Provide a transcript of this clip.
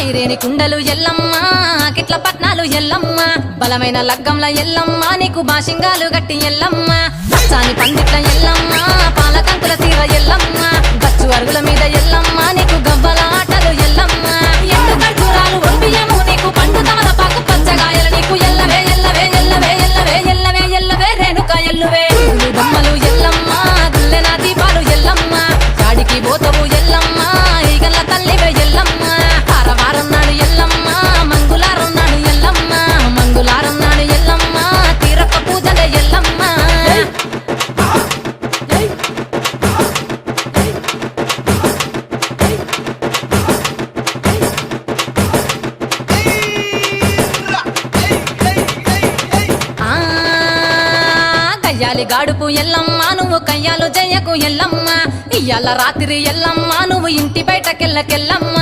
ఐరేని కుండలు ఎల్లమ్మ కిట్ల పట్నాలు ఎల్లమ్మ బలమైన లగ్గంల ఎల్లమ్మ నీకు బాషింగాలు గట్టి ఎల్లమ్మ పచ్చాని పందిట్ల ఎల్లమ్మ పాలకంకుల సీర ఎల్లమ్మ గచ్చు అరుగుల మీద ఎల్లమ్మ నీకు గవ్వల ఆటలు ఎల్లమ్మ ఎండు ఖర్జూరాలు ఒంటియము నీకు పండు తమలపాకు పచ్చగాయలు నీకు ఎల్లవే ఎల్లవే ఎల్లవే ఎల్లవే ఎల్లవే ఎల్లవే రేణుక ఎల్లువే బొమ్మలు ఎల్లమ్మ గుల్లెన దీపాలు ఎల్లమ్మ గాడికి పోతవు ఎల్లమ్మ ఈగల తల్లివే ఎల్లమ్మ వారం నాడు ఎల్లమ్మ మంగులారం నాడు ఎల్లమ్మ మంగులారం నాడు ఎల్లమ్మ తీరప్ప పూజలే ఎల్లమ్మ కయ్యాలి గాడుపు ఎల్లమ్మ నువ్వు కయ్యాలు జయ్యకు ఎల్లమ్మ ఇయ్యాల రాత్రి ఎల్లమ్మ నువ్వు ఇంటి బయటకెళ్ళకెళ్ళమ్మ